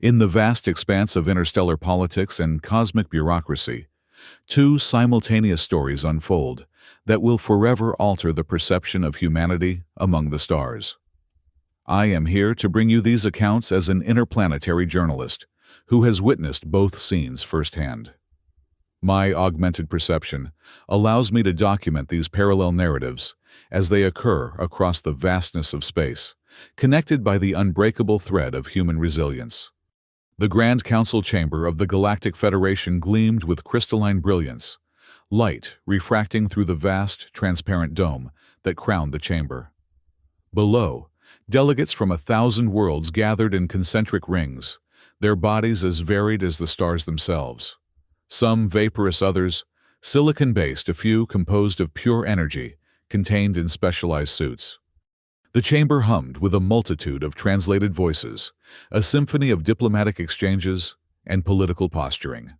In the vast expanse of interstellar politics and cosmic bureaucracy, two simultaneous stories unfold that will forever alter the perception of humanity among the stars. I am here to bring you these accounts as an interplanetary journalist who has witnessed both scenes firsthand. My augmented perception allows me to document these parallel narratives as they occur across the vastness of space, connected by the unbreakable thread of human resilience. The Grand Council chamber of the Galactic Federation gleamed with crystalline brilliance, light refracting through the vast, transparent dome that crowned the chamber. Below, delegates from 1,000 worlds gathered in concentric rings, their bodies as varied as the stars themselves. Some vaporous, others silicon-based, a few composed of pure energy, contained in specialized suits. The chamber hummed with a multitude of translated voices, a symphony of diplomatic exchanges and political posturing.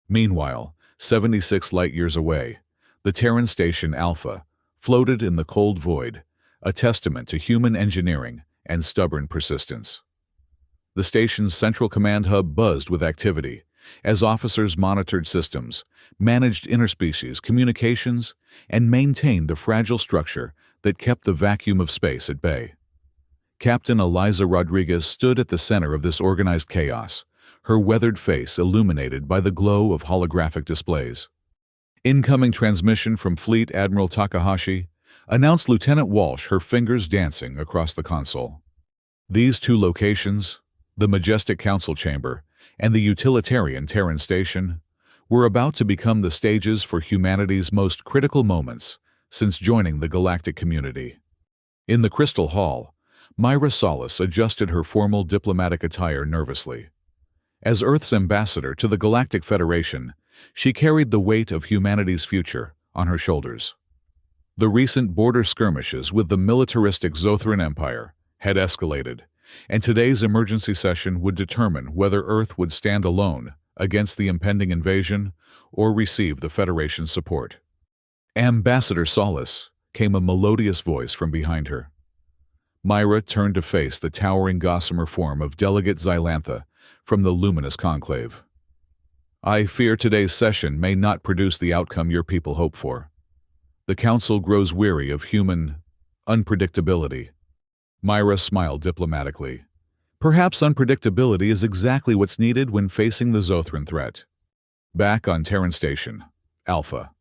Meanwhile, 76 light-years away, the Terran station Alpha floated in the cold void, a testament to human engineering and stubborn persistence. The station's central command hub buzzed with activity as officers monitored systems, managed interspecies communications, and maintained the fragile structure that kept the vacuum of space at bay. Captain Eliza Rodriguez stood at the center of this organized chaos, her weathered face illuminated by the glow of holographic displays. Incoming transmission from Fleet Admiral Takahashi announced Lieutenant Walsh, her fingers dancing across the console. These two locations, the majestic council chamber and the utilitarian Terran station, were about to become the stages for humanity's most critical moments since joining the galactic community. In the Crystal Hall, Myra Solis adjusted her formal diplomatic attire nervously. As Earth's ambassador to the Galactic Federation, she carried the weight of humanity's future on her shoulders. The recent border skirmishes with the militaristic Zothran Empire had escalated, and today's emergency session would determine whether Earth would stand alone against the impending invasion or receive the Federation's support. "Ambassador Solis," came a melodious voice from behind her. Myra turned to face the towering gossamer form of Delegate Xylantha from the luminous conclave. "I fear today's session may not produce the outcome your people hope for. The Council grows weary of human unpredictability." Myra smiled diplomatically. Perhaps unpredictability is exactly what's needed when facing the Zothran threat. Back on Terran Station, Alpha,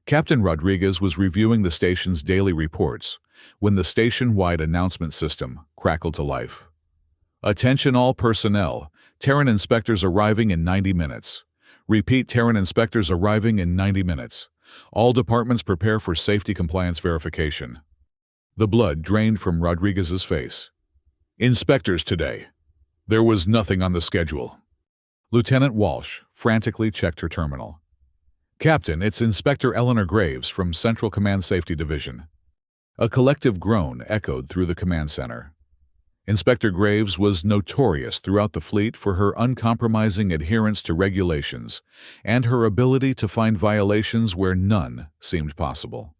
Captain Rodriguez was reviewing the station's daily reports when the station-wide announcement system crackled to life. "Attention all personnel, Terran Inspectors arriving in 90 minutes. Repeat, Terran Inspectors arriving in 90 minutes. All departments prepare for safety compliance verification." The blood drained from Rodriguez's face. "Inspectors today. There was nothing on the schedule." Lieutenant Walsh frantically checked her terminal. "Captain, it's Inspector Eleanor Graves from Central Command Safety Division." A collective groan echoed through the command center. Inspector Graves was notorious throughout the fleet for her uncompromising adherence to regulations and her ability to find violations where none seemed possible.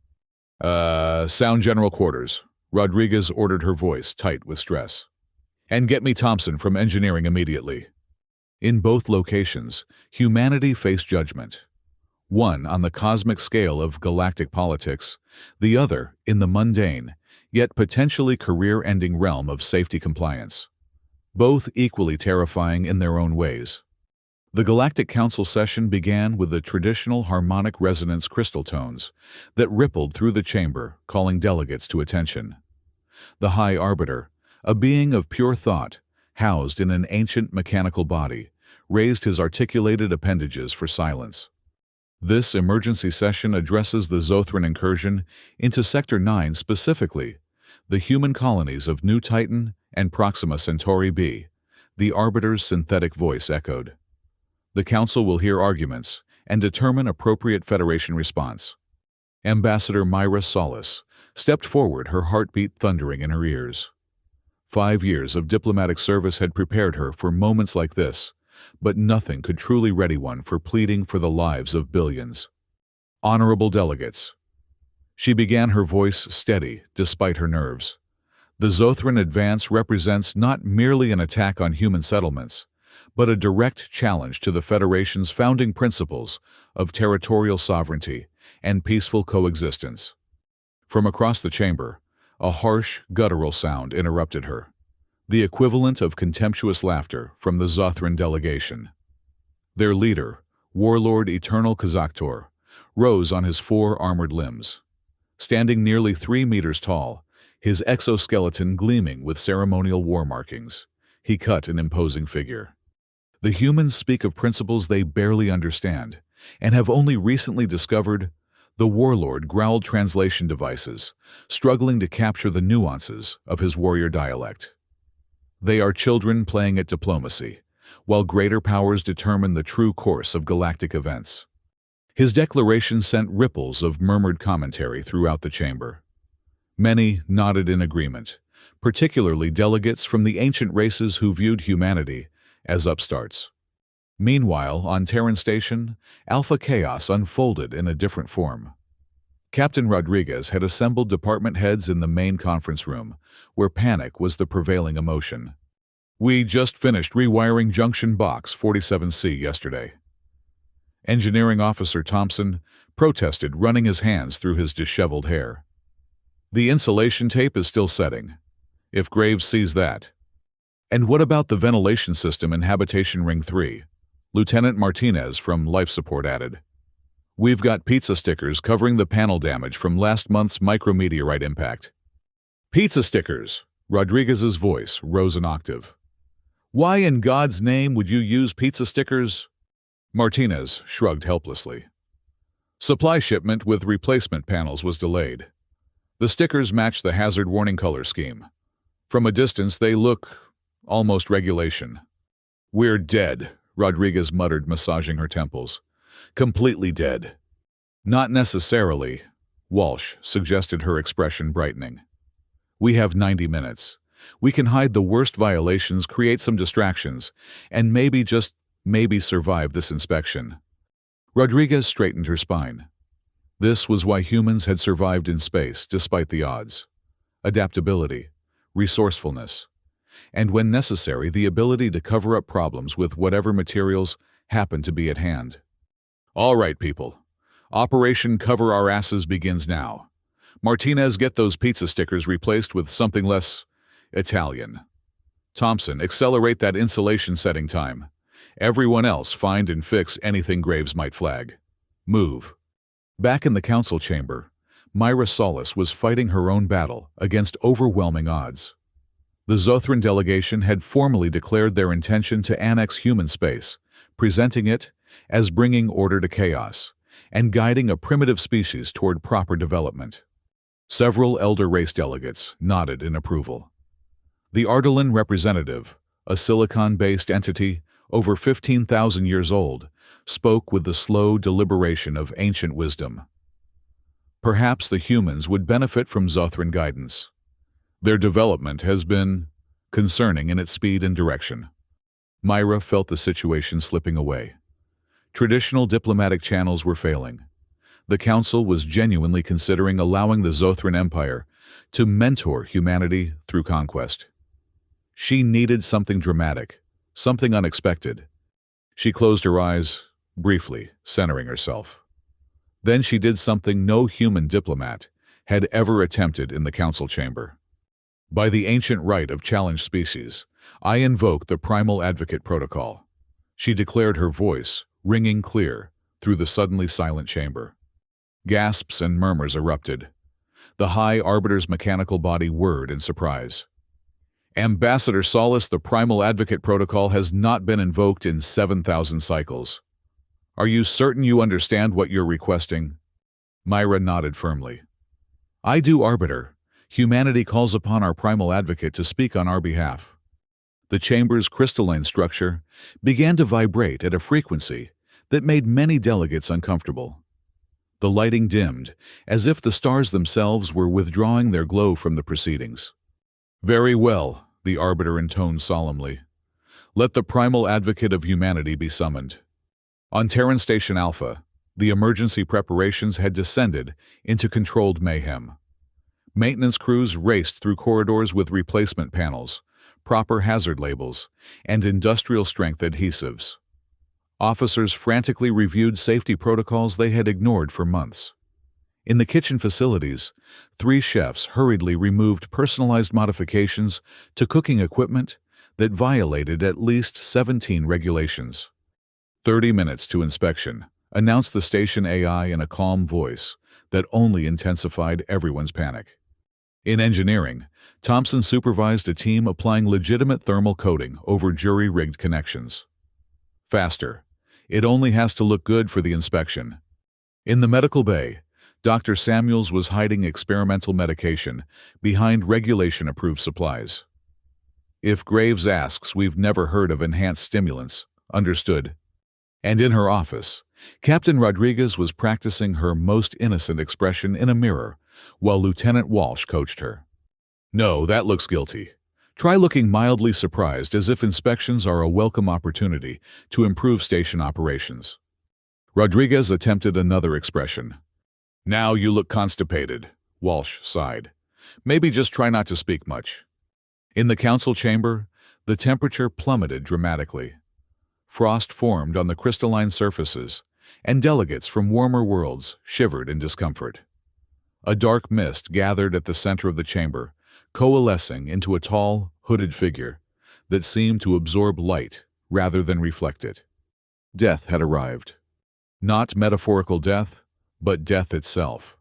Sound General Quarters," Rodriguez ordered, her voice tight with stress. "And get me Thompson from Engineering immediately." In both locations, humanity faced judgment. One on the cosmic scale of galactic politics, the other in the mundane, yet potentially career-ending realm of safety compliance. Both equally terrifying in their own ways. The Galactic Council session began with the traditional harmonic resonance crystal tones that rippled through the chamber, calling delegates to attention. The High Arbiter, a being of pure thought, housed in an ancient mechanical body, raised his articulated appendages for silence. This emergency session addresses the Zothran incursion into Sector 9 specifically, the human colonies of New Titan and Proxima Centauri B, the Arbiter's synthetic voice echoed. The Council will hear arguments and determine appropriate Federation response. Ambassador Myra Solis stepped forward, her heartbeat thundering in her ears. 5 years of diplomatic service had prepared her for moments like this, but nothing could truly ready one for pleading for the lives of billions. "Honorable delegates." She began, her voice steady despite her nerves. The Zothran advance represents not merely an attack on human settlements, but a direct challenge to the Federation's founding principles of territorial sovereignty and peaceful coexistence. From across the chamber, a harsh, guttural sound interrupted her, the equivalent of contemptuous laughter from the Zothran delegation. Their leader, Warlord Eternal Kazaktor, rose on his four armored limbs. Standing nearly 3 meters tall, his exoskeleton gleaming with ceremonial war markings, he cut an imposing figure. The humans speak of principles they barely understand, and have only recently discovered. The warlord growled translation devices, struggling to capture the nuances of his warrior dialect. They are children playing at diplomacy, while greater powers determine the true course of galactic events. His declaration sent ripples of murmured commentary throughout the chamber. Many nodded in agreement, particularly delegates from the ancient races who viewed humanity as upstarts. Meanwhile, on Terran Station, Alpha Chaos unfolded in a different form. Captain Rodriguez had assembled department heads in the main conference room, where panic was the prevailing emotion. "We just finished rewiring Junction Box 47C yesterday." Engineering Officer Thompson protested, running his hands through his disheveled hair. "The insulation tape is still setting. If Graves sees that." "And what about the ventilation system in Habitation Ring 3? Lieutenant Martinez from Life Support added. "We've got pizza stickers covering the panel damage from last month's micrometeorite impact." "Pizza stickers!" Rodriguez's voice rose an octave. "Why in God's name would you use pizza stickers?" Martinez shrugged helplessly. "Supply shipment with replacement panels was delayed. The stickers match the hazard warning color scheme. From a distance they look almost regulation." "We're dead," Rodriguez muttered, massaging her temples. "Completely dead." "Not necessarily," Walsh suggested, her expression brightening. "We have 90 minutes. We can hide the worst violations, create some distractions, and maybe, just maybe, survive this inspection." Rodriguez straightened her spine. This was why humans had survived in space despite the odds. Adaptability, resourcefulness, and when necessary, the ability to cover up problems with whatever materials happen to be at hand. "All right, people. Operation Cover Our Asses begins now. Martinez, get those pizza stickers replaced with something less Italian. Thompson, accelerate that insulation setting time. Everyone else, find and fix anything Graves might flag. Move." Back in the council chamber, Myra Solis was fighting her own battle against overwhelming odds. The Zothran delegation had formally declared their intention to annex human space, presenting it as bringing order to chaos and guiding a primitive species toward proper development. Several elder race delegates nodded in approval. The Ardalan representative, a silicon-based entity over 15,000 years old, spoke with the slow deliberation of ancient wisdom. Perhaps the humans would benefit from Zothran guidance. Their development has been concerning in its speed and direction. Myra felt the situation slipping away. Traditional diplomatic channels were failing. The Council was genuinely considering allowing the Zothran Empire to mentor humanity through conquest. She needed something dramatic, something unexpected. She closed her eyes, briefly, centering herself. Then she did something no human diplomat had ever attempted in the council chamber. "By the ancient right of challenged species, I invoke the Primal Advocate Protocol," she declared, her voice ringing clear through the suddenly silent chamber. Gasps and murmurs erupted. The High Arbiter's mechanical body whirred in surprise. "Ambassador Solis, the Primal Advocate Protocol has not been invoked in 7,000 cycles. Are you certain you understand what you're requesting?" Myra nodded firmly. "I do, Arbiter. Humanity calls upon our Primal Advocate to speak on our behalf." The chamber's crystalline structure began to vibrate at a frequency that made many delegates uncomfortable. The lighting dimmed, as if the stars themselves were withdrawing their glow from the proceedings. "Very well," the Arbiter intoned solemnly. "Let the Primal Advocate of Humanity be summoned." On Terran Station Alpha, the emergency preparations had descended into controlled mayhem. Maintenance crews raced through corridors with replacement panels, proper hazard labels, and industrial-strength adhesives. Officers frantically reviewed safety protocols they had ignored for months. In the kitchen facilities, 3 chefs hurriedly removed personalized modifications to cooking equipment that violated at least 17 regulations. 30 minutes to inspection, announced the station AI in a calm voice that only intensified everyone's panic. In engineering, Thompson supervised a team applying legitimate thermal coating over jury-rigged connections. Faster. It only has to look good for the inspection. In the medical bay, Dr. Samuels was hiding experimental medication behind regulation-approved supplies. If Graves asks, we've never heard of enhanced stimulants. Understood. And in her office, Captain Rodriguez was practicing her most innocent expression in a mirror while Lieutenant Walsh coached her. No, that looks guilty. Try looking mildly surprised, as if inspections are a welcome opportunity to improve station operations. Rodriguez attempted another expression. Now you look constipated, Walsh sighed. Maybe just try not to speak much. In the council chamber, the temperature plummeted dramatically. Frost formed on the crystalline surfaces, and delegates from warmer worlds shivered in discomfort. A dark mist gathered at the center of the chamber, coalescing into a tall, hooded figure that seemed to absorb light rather than reflect it. Death had arrived. Not metaphorical death, but death itself.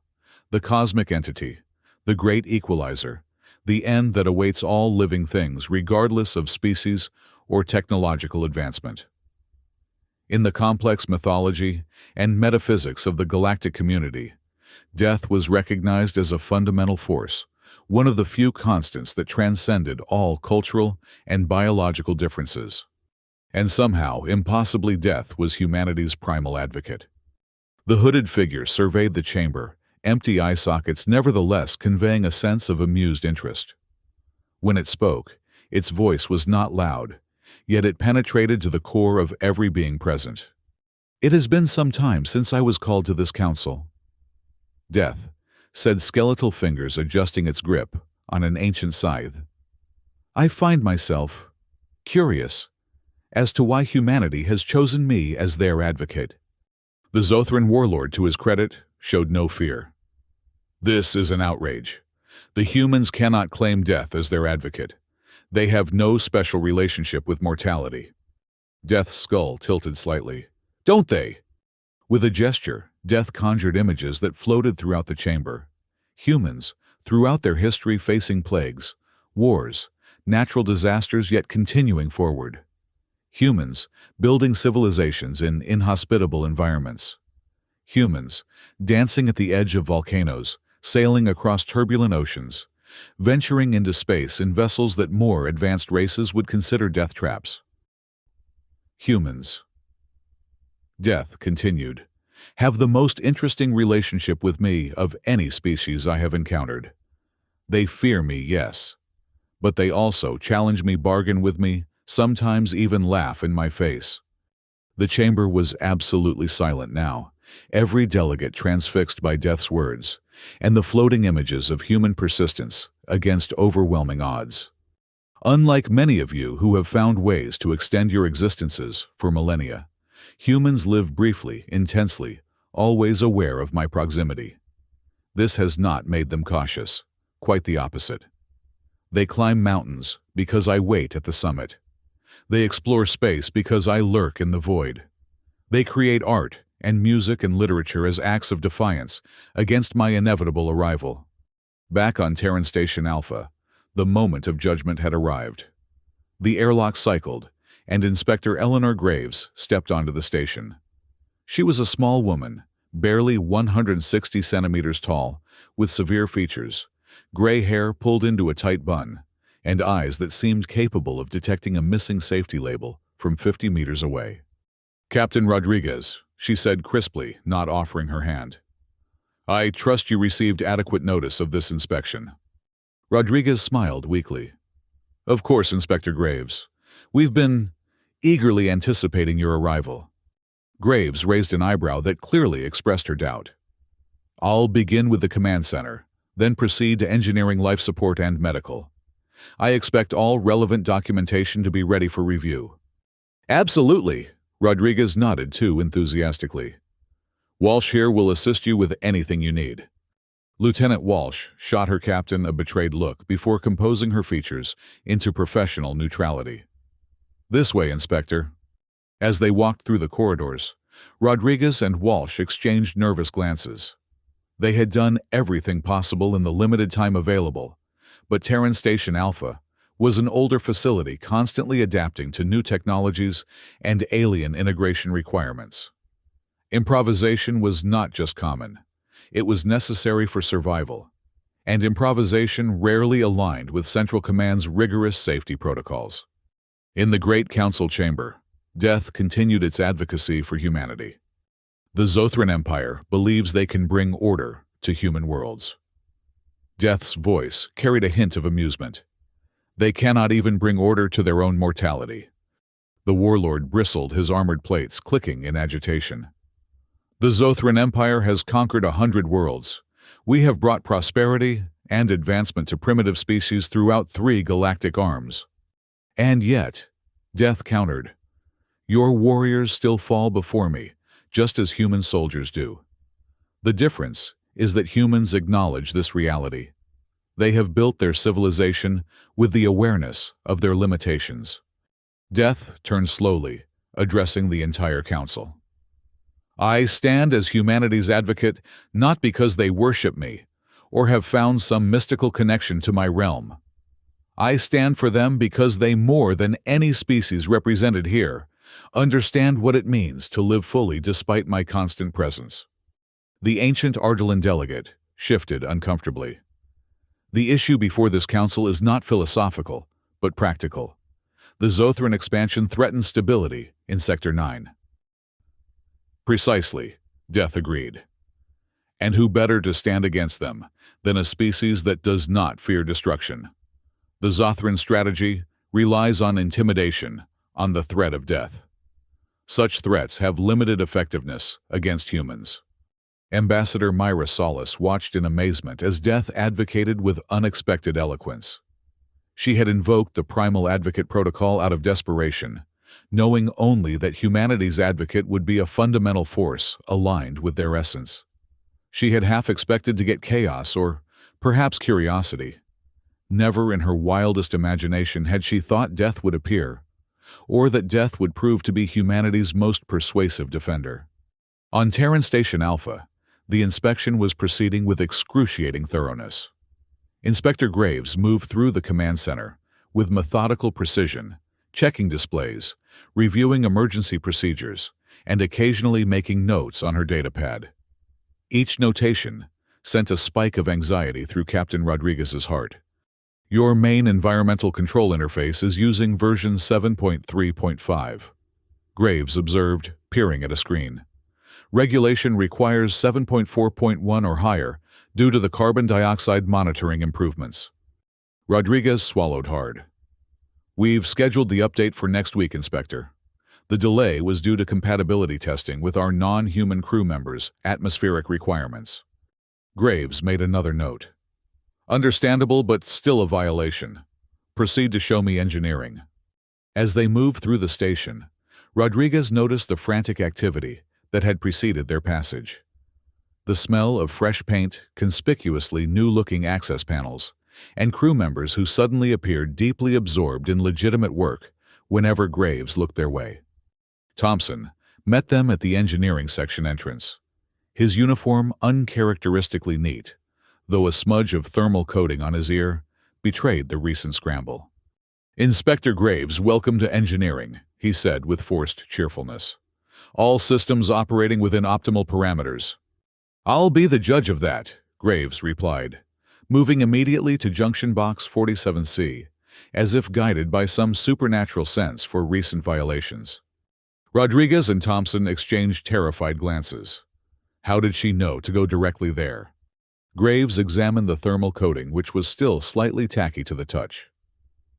The cosmic entity, the great equalizer, the end that awaits all living things regardless of species or technological advancement. In the complex mythology and metaphysics of the galactic community, death was recognized as a fundamental force, one of the few constants that transcended all cultural and biological differences. And somehow, impossibly, death was humanity's primal advocate. The hooded figure surveyed the chamber, empty eye sockets nevertheless conveying a sense of amused interest. When it spoke, its voice was not loud, yet it penetrated to the core of every being present. It has been some time since I was called to this council. Death, said skeletal fingers adjusting its grip on an ancient scythe. I find myself curious as to why humanity has chosen me as their advocate. The Zothran warlord, to his credit, showed no fear. This is an outrage. The humans cannot claim death as their advocate. They have no special relationship with mortality. Death's skull tilted slightly. Don't they? With a gesture, Death conjured images that floated throughout the chamber. Humans, throughout their history facing plagues, wars, natural disasters, yet continuing forward. Humans, building civilizations in inhospitable environments. Humans, dancing at the edge of volcanoes, sailing across turbulent oceans, venturing into space in vessels that more advanced races would consider death traps. Humans, Death continued, have the most interesting relationship with me of any species I have encountered. They fear me, yes, but they also challenge me, bargain with me, sometimes even laugh in my face. The chamber was absolutely silent now, every delegate transfixed by Death's words, and the floating images of human persistence against overwhelming odds. Unlike many of you who have found ways to extend your existences for millennia, humans live briefly, intensely, always aware of my proximity. This has not made them cautious, quite the opposite. They climb mountains because I wait at the summit. They explore space because I lurk in the void. They create art and music and literature as acts of defiance against my inevitable arrival. Back on Terran Station Alpha, the moment of judgment had arrived. The airlock cycled, and Inspector Eleanor Graves stepped onto the station. She was a small woman, barely 160 centimeters tall, with severe features, gray hair pulled into a tight bun, and eyes that seemed capable of detecting a missing safety label from 50 meters away. Captain Rodriguez, she said crisply, not offering her hand. I trust you received adequate notice of this inspection. Rodriguez smiled weakly. Of course, Inspector Graves. We've been eagerly anticipating your arrival. Graves raised an eyebrow that clearly expressed her doubt. I'll begin with the command center, then proceed to engineering, life support, and medical. I expect all relevant documentation to be ready for review." "Absolutely," Rodriguez nodded too enthusiastically. "Walsh here will assist you with anything you need." Lieutenant Walsh shot her captain a betrayed look before composing her features into professional neutrality. "This way, Inspector." As they walked through the corridors, Rodriguez and Walsh exchanged nervous glances. They had done everything possible in the limited time available, but Terran Station Alpha was an older facility constantly adapting to new technologies and alien integration requirements. Improvisation was not just common, it was necessary for survival, and improvisation rarely aligned with Central Command's rigorous safety protocols. In the Great Council Chamber, Death continued its advocacy for humanity. The Zothran Empire believes they can bring order to human worlds. Death's voice carried a hint of amusement. They cannot even bring order to their own mortality. The warlord bristled, his armored plates clicking in agitation. "The Zothran Empire has conquered 100 worlds. We have brought prosperity and advancement to primitive species throughout 3 galactic arms. And yet," Death countered, "your warriors still fall before me, just as human soldiers do. The difference is that humans acknowledge this reality. They have built their civilization with the awareness of their limitations." Death turned slowly, addressing the entire council. "I stand as humanity's advocate not because they worship me or have found some mystical connection to my realm. I stand for them because they, more than any species represented here, understand what it means to live fully despite my constant presence." The ancient Ardalan delegate shifted uncomfortably. "The issue before this council is not philosophical, but practical. The Zothran expansion threatens stability in Sector 9. "Precisely," Death agreed. "And who better to stand against them than a species that does not fear destruction? The Zothran strategy relies on intimidation, on the threat of death. Such threats have limited effectiveness against humans." Ambassador Myra Solis watched in amazement as Death advocated with unexpected eloquence. She had invoked the Primal Advocate Protocol out of desperation, knowing only that humanity's advocate would be a fundamental force aligned with their essence. She had half expected to get chaos or perhaps curiosity. Never in her wildest imagination had she thought Death would appear, or that Death would prove to be humanity's most persuasive defender. On Terran Station Alpha, the inspection was proceeding with excruciating thoroughness. Inspector Graves moved through the command center with methodical precision, checking displays, reviewing emergency procedures, and occasionally making notes on her datapad. Each notation sent a spike of anxiety through Captain Rodriguez's heart. "Your main environmental control interface is using version 7.3.5, Graves observed, peering at a screen. "Regulation requires 7.4.1 or higher due to the carbon dioxide monitoring improvements." Rodriguez swallowed hard. "We've scheduled the update for next week, Inspector. The delay was due to compatibility testing with our non-human crew members' atmospheric requirements." Graves made another note. "Understandable, but still a violation. Proceed to show me engineering." As they moved through the station, Rodriguez noticed the frantic activity that had preceded their passage. The smell of fresh paint, conspicuously new-looking access panels, and crew members who suddenly appeared deeply absorbed in legitimate work whenever Graves looked their way. Thompson met them at the engineering section entrance. His uniform uncharacteristically neat, though a smudge of thermal coating on his ear betrayed the recent scramble. "Inspector Graves, welcome to engineering," he said with forced cheerfulness. "All systems operating within optimal parameters." "I'll be the judge of that," Graves replied, moving immediately to junction box 47C, as if guided by some supernatural sense for recent violations. Rodriguez and Thompson exchanged terrified glances. How did she know to go directly there? Graves examined the thermal coating, which was still slightly tacky to the touch.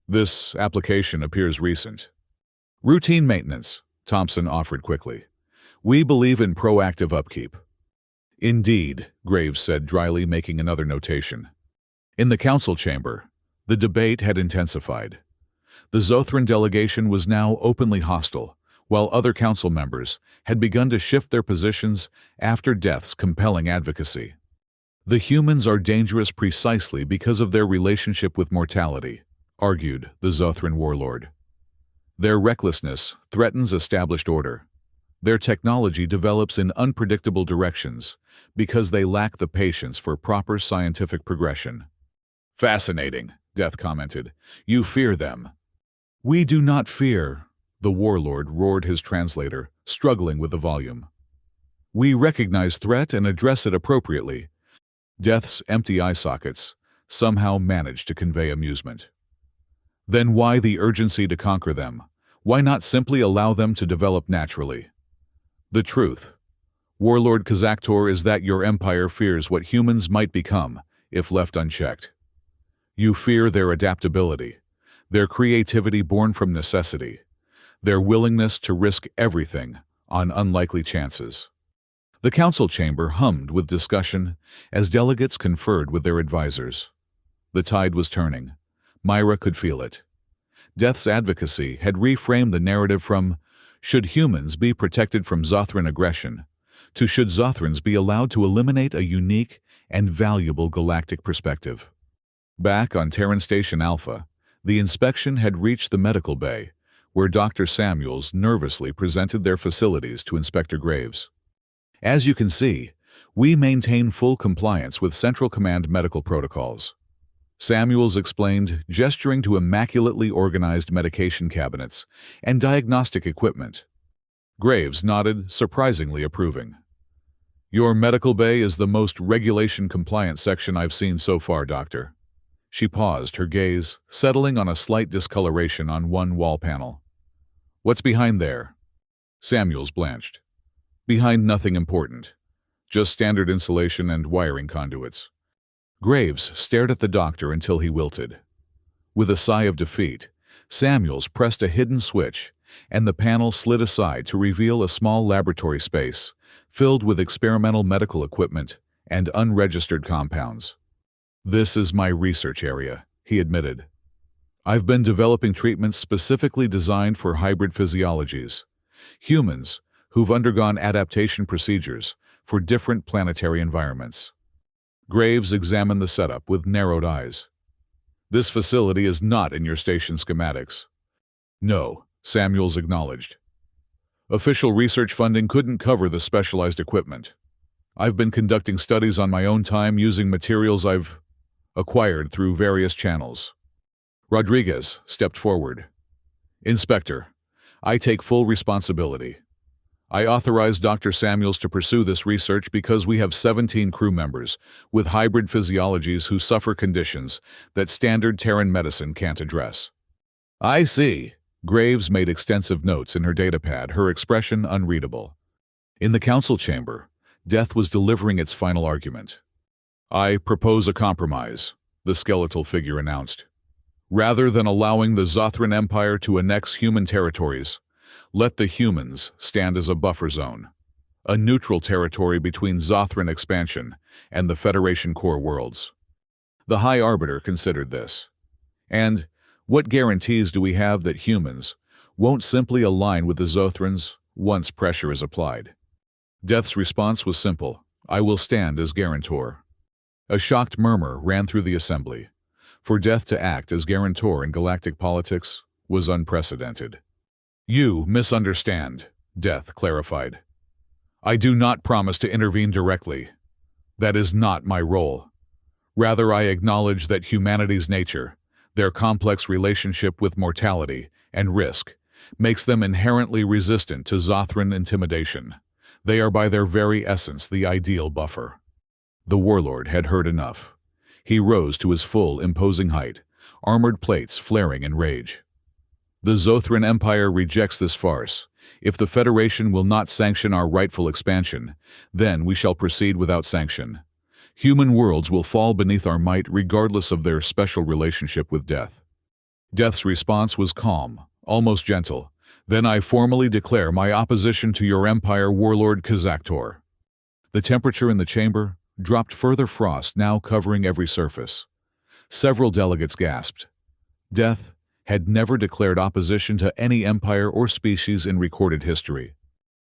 "This application appears recent." "Routine maintenance," Thompson offered quickly. "We believe in proactive upkeep." "Indeed," Graves said dryly, making another notation. In the council chamber, the debate had intensified. The Zothran delegation was now openly hostile, while other council members had begun to shift their positions after Death's compelling advocacy. The humans are dangerous precisely because of their relationship with mortality, argued the Zothran warlord. Their recklessness threatens established order. Their technology develops in unpredictable directions because they lack the patience for proper scientific progression. Fascinating, Death commented. You fear them. We do not fear, the warlord roared his translator, struggling with the volume. We recognize threat and address it appropriately. Death's empty eye sockets somehow managed to convey amusement. Then why the urgency to conquer them? Why not simply allow them to develop naturally? The truth, Warlord Kazaktor, is that your empire fears what humans might become if left unchecked. You fear their adaptability, their creativity born from necessity, their willingness to risk everything on unlikely chances. The council chamber hummed with discussion as delegates conferred with their advisors. The tide was turning. Myra could feel it. Death's advocacy had reframed the narrative from "should humans be protected from Zothran aggression" to "should Zothrans be allowed to eliminate a unique and valuable galactic perspective." Back on Terran Station Alpha, the inspection had reached the medical bay, where Dr. Samuels nervously presented their facilities to Inspector Graves. As you can see, we maintain full compliance with Central Command medical protocols. Samuels explained, gesturing to immaculately organized medication cabinets and diagnostic equipment. Graves nodded, surprisingly approving. Your medical bay is the most regulation-compliant section I've seen so far, Doctor. She paused, her gaze settling on a slight discoloration on one wall panel. What's behind there? Samuels blanched. Behind nothing important. Just standard insulation and wiring conduits. Graves stared at the doctor until he wilted. With a sigh of defeat, Samuels pressed a hidden switch, and the panel slid aside to reveal a small laboratory space filled with experimental medical equipment and unregistered compounds. This is my research area, he admitted. I've been developing treatments specifically designed for hybrid physiologies, humans who've undergone adaptation procedures for different planetary environments. Graves examined the setup with narrowed eyes. This facility is not in your station schematics. No, Samuels acknowledged. Official research funding couldn't cover the specialized equipment. I've been conducting studies on my own time using materials I've acquired through various channels. Rodriguez stepped forward. Inspector, I take full responsibility. I authorized Dr. Samuels to pursue this research because we have 17 crew members with hybrid physiologies who suffer conditions that standard Terran medicine can't address. I see. Graves made extensive notes in her datapad, her expression unreadable. In the council chamber, Death was delivering its final argument. I propose a compromise, the skeletal figure announced. Rather than allowing the Zothran Empire to annex human territories, let the humans stand as a buffer zone, a neutral territory between Zothran expansion and the Federation core worlds. The High Arbiter considered this. And what guarantees do we have that humans won't simply align with the Zothrans once pressure is applied? Death's response was simple: I will stand as guarantor. A shocked murmur ran through the assembly. For Death to act as guarantor in galactic politics was unprecedented. You misunderstand, Death clarified. I do not promise to intervene directly. That is not my role. Rather, I acknowledge that humanity's nature, their complex relationship with mortality and risk, makes them inherently resistant to Zothran intimidation. They are by their very essence the ideal buffer. The warlord had heard enough. He rose to his full, imposing height, armored plates flaring in rage. The Zothran Empire rejects this farce. If the Federation will not sanction our rightful expansion, then we shall proceed without sanction. Human worlds will fall beneath our might regardless of their special relationship with Death. Death's response was calm, almost gentle. Then I formally declare my opposition to your empire, Warlord Kazaktor. The temperature in the chamber dropped, further frost now covering every surface. Several delegates gasped. Death had never declared opposition to any empire or species in recorded history.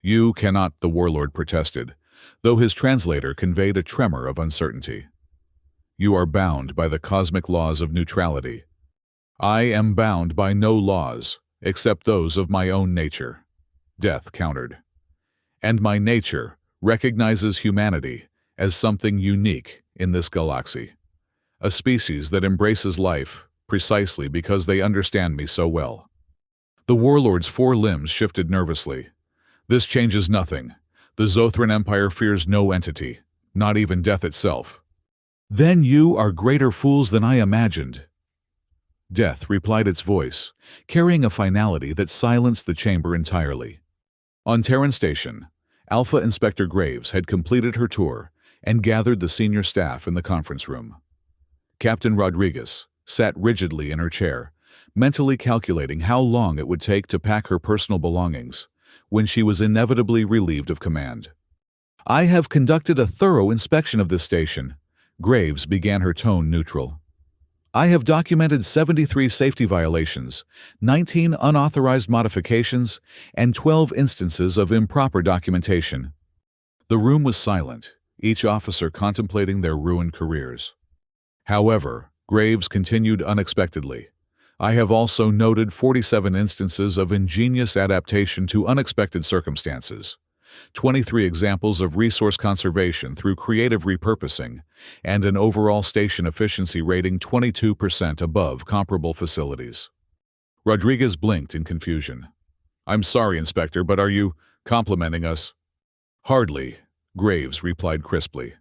"You cannot," the warlord protested, though his translator conveyed a tremor of uncertainty. "You are bound by the cosmic laws of neutrality." "I am bound by no laws, except those of my own nature," Death countered. "And my nature recognizes humanity as something unique in this galaxy, a species that embraces life precisely because they understand me so well." The warlord's four limbs shifted nervously. "This changes nothing. The Zothran Empire fears no entity, not even death itself." "Then you are greater fools than I imagined." Death replied, its voice carrying a finality that silenced the chamber entirely. On Terran Station, Alpha Inspector Graves had completed her tour and gathered the senior staff in the conference room. Captain Rodriguez sat rigidly in her chair, mentally calculating how long it would take to pack her personal belongings when she was inevitably relieved of command. "I have conducted a thorough inspection of this station," Graves began, her tone neutral. "I have documented 73 safety violations, 19 unauthorized modifications, and 12 instances of improper documentation." The room was silent, each officer contemplating their ruined careers. However, Graves continued unexpectedly, "I have also noted 47 instances of ingenious adaptation to unexpected circumstances, 23 examples of resource conservation through creative repurposing, and an overall station efficiency rating 22% above comparable facilities." Rodriguez blinked in confusion. "I'm sorry, Inspector, but are you complimenting us?" "Hardly," Graves replied crisply.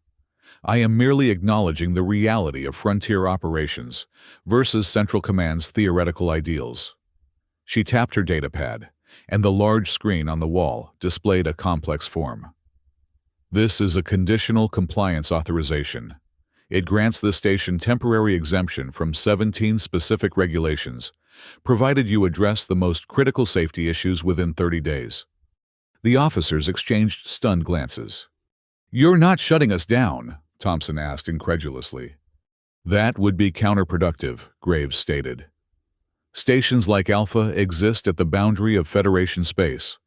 "I am merely acknowledging the reality of frontier operations versus Central Command's theoretical ideals." She tapped her datapad, and the large screen on the wall displayed a complex form. "This is a conditional compliance authorization. It grants the station temporary exemption from 17 specific regulations, provided you address the most critical safety issues within 30 days. The officers exchanged stunned glances. "You're not shutting us down?" Thompson asked incredulously. "That would be counterproductive," Graves stated. "Stations like Alpha exist at the boundary of Federation space,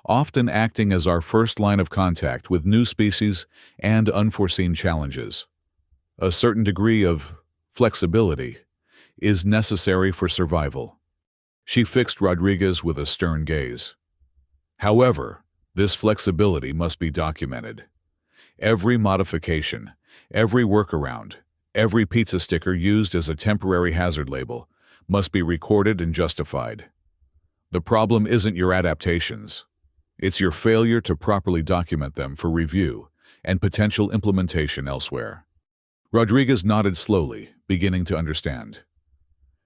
often acting as our first line of contact with new species and unforeseen challenges. A certain degree of flexibility is necessary for survival." She fixed Rodriguez with a stern gaze. "However, this flexibility must be documented. Every modification, every workaround, every pizza sticker used as a temporary hazard label must be recorded and justified. The problem isn't your adaptations. It's your failure to properly document them for review and potential implementation elsewhere." Rodriguez nodded slowly, beginning to understand.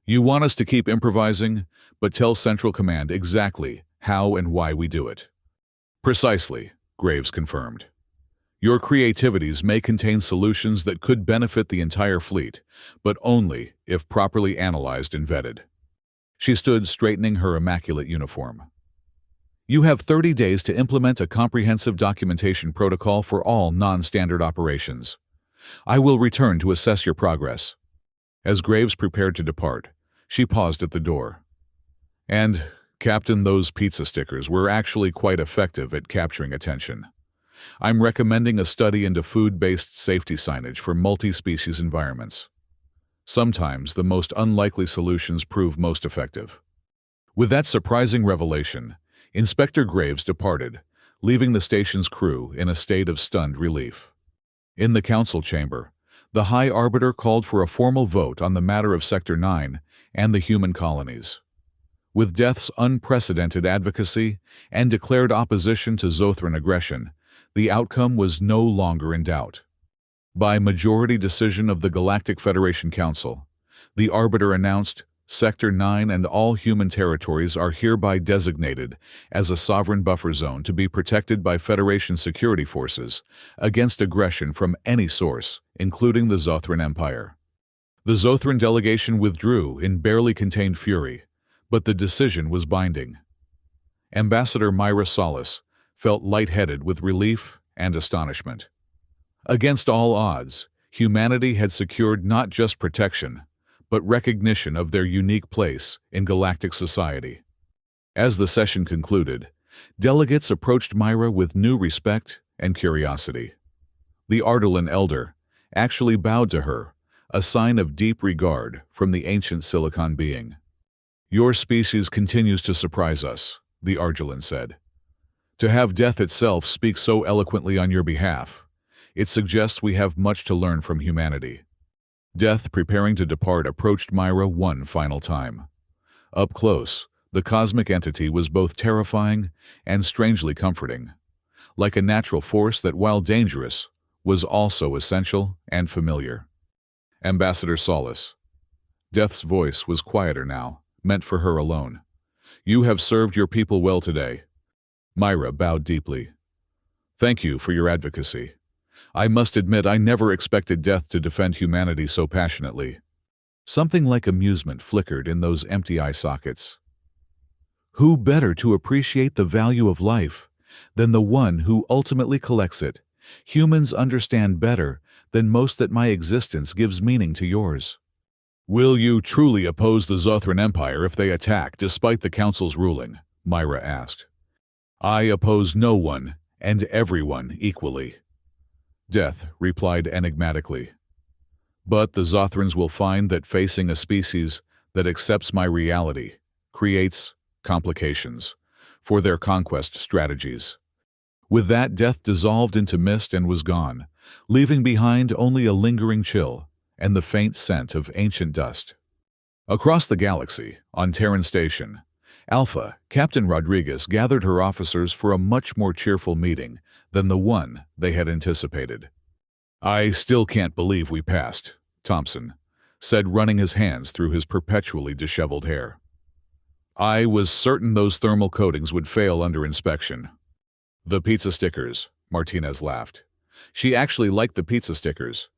"You want us to keep improvising, but tell Central Command exactly how and why we do it." "Precisely," Graves confirmed. "Your creativities may contain solutions that could benefit the entire fleet, but only if properly analyzed and vetted." She stood straightening her immaculate uniform. "You have 30 days to implement a comprehensive documentation protocol for all non-standard operations. I will return to assess your progress." As Graves prepared to depart, she paused at the door. "And, Captain, those pizza stickers were actually quite effective at capturing attention. I'm recommending a study into food-based safety signage for multi-species environments. Sometimes the most unlikely solutions prove most effective." With that surprising revelation, Inspector Graves departed, leaving the station's crew in a state of stunned relief. In the council chamber, the High Arbiter called for a formal vote on the matter of Sector 9 and the human colonies. With Death's unprecedented advocacy and declared opposition to Zothran aggression, the outcome was no longer in doubt. By majority decision of the Galactic Federation Council, the Arbiter announced Sector 9 and all human territories are hereby designated as a sovereign buffer zone to be protected by Federation security forces against aggression from any source, including the Zothran Empire. The Zothran delegation withdrew in barely contained fury, but the decision was binding. Ambassador Myra Solis felt lightheaded with relief and astonishment. Against all odds, Humanity had secured not just protection, but recognition of their unique place in galactic society. As the session concluded, delegates approached Myra with new respect and curiosity. The Ardalan Elder actually bowed to her, a sign of deep regard from the ancient Silicon being. "Your species continues to surprise us," the Ardalan said. "To have death itself speak so eloquently on your behalf, it suggests we have much to learn from humanity." Death, preparing to depart, approached Myra one final time. Up close, the cosmic entity was both terrifying and strangely comforting, like a natural force that, while dangerous, was also essential and familiar. "Ambassador Solace." Death's voice was quieter now, meant for her alone. "You have served your people well today." Myra bowed deeply. "Thank you for your advocacy. I must admit I never expected Death to defend humanity so passionately." Something like amusement flickered in those empty eye sockets. "Who better to appreciate the value of life than the one who ultimately collects it? Humans understand better than most that my existence gives meaning to yours." "Will you truly oppose the Zothran Empire if they attack despite the Council's ruling?" Myra asked. "I oppose no one and everyone equally," Death replied enigmatically. "But the Zothrans will find that facing a species that accepts my reality creates complications for their conquest strategies." With that, Death dissolved into mist and was gone, leaving behind only a lingering chill and the faint scent of ancient dust. Across the galaxy, on Terran Station, Alpha, Captain Rodriguez gathered her officers for a much more cheerful meeting than the one they had anticipated. "I still can't believe we passed," Thompson said, running his hands through his perpetually disheveled hair. "I was certain those thermal coatings would fail under inspection." "The pizza stickers," Martinez laughed. She actually liked the pizza stickers.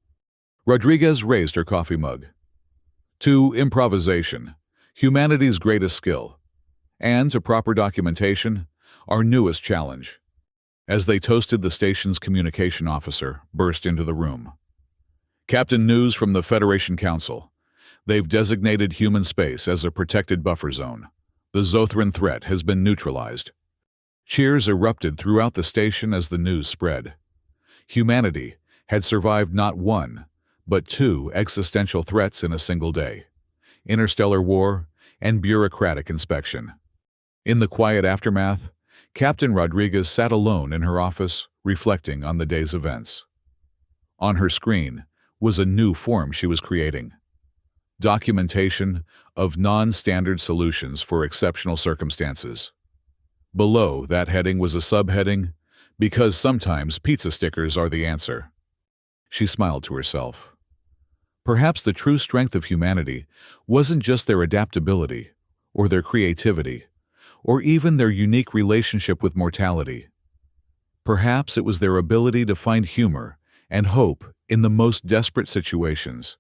Rodriguez raised her coffee mug. "To improvisation, humanity's greatest skill, and to proper documentation, our newest challenge." As they toasted, the station's communication officer burst into the room. "Captain, news from the Federation Council. They've designated human space as a protected buffer zone. The Zothran threat has been neutralized." Cheers erupted throughout the station as the news spread. Humanity had survived not one, but two existential threats in a single day: interstellar war and bureaucratic inspection. In the quiet aftermath, Captain Rodriguez sat alone in her office, reflecting on the day's events. On her screen was a new form she was creating: documentation of non-standard solutions for exceptional circumstances. Below that heading was a subheading: "Because sometimes pizza stickers are the answer." She smiled to herself. Perhaps the true strength of humanity wasn't just their adaptability, or their creativity, or even their unique relationship with mortality. Perhaps it was their ability to find humor and hope in the most desperate situations,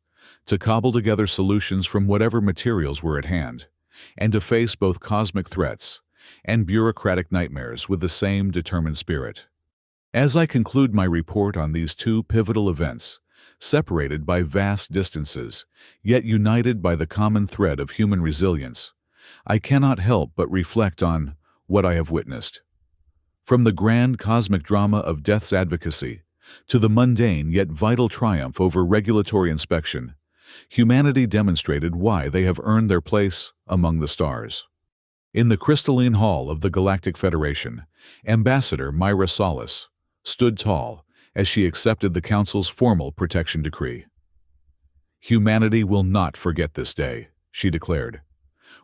to cobble together solutions from whatever materials were at hand, and to face both cosmic threats and bureaucratic nightmares with the same determined spirit. As I conclude my report on these two pivotal events, separated by vast distances, yet united by the common thread of human resilience, I cannot help but reflect on what I have witnessed. From the grand cosmic drama of Death's advocacy to the mundane yet vital triumph over regulatory inspection, humanity demonstrated why they have earned their place among the stars. In the crystalline hall of the Galactic Federation, Ambassador Myra Solace stood tall as she accepted the Council's formal protection decree. "Humanity will not forget this day," she declared.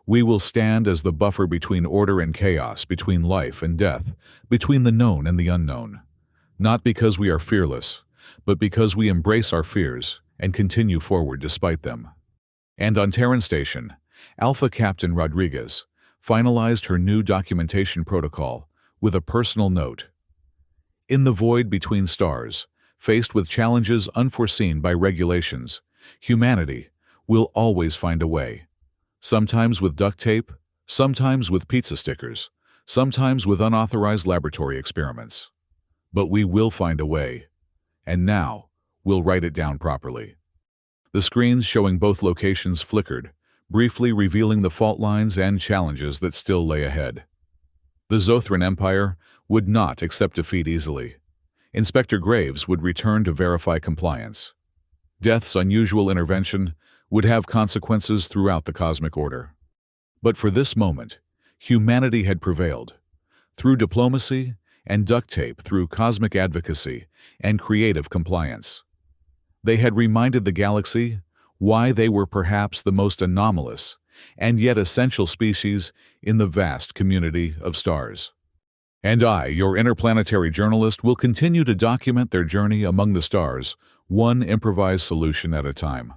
"We will stand as the buffer between order and chaos, between life and death, between the known and the unknown. Not because we are fearless, but because we embrace our fears and continue forward despite them." And on Terran Station, Alpha Captain Rodriguez finalized her new documentation protocol with a personal note. "In the void between stars, faced with challenges unforeseen by regulations, humanity will always find a way. Sometimes with duct tape, sometimes with pizza stickers, sometimes with unauthorized laboratory experiments. But we will find a way. And now, we'll write it down properly. The screens showing both locations flickered, briefly revealing the fault lines and challenges that still lay ahead. The Zothran Empire would not accept defeat easily. Inspector Graves would return to verify compliance. Death's unusual intervention would have consequences throughout the cosmic order. But for this moment, humanity had prevailed. Through diplomacy and duct tape, through cosmic advocacy and creative compliance. They had reminded the galaxy why they were perhaps the most anomalous and yet essential species in the vast community of stars. And I, your interplanetary journalist, will continue to document their journey among the stars, one improvised solution at a time.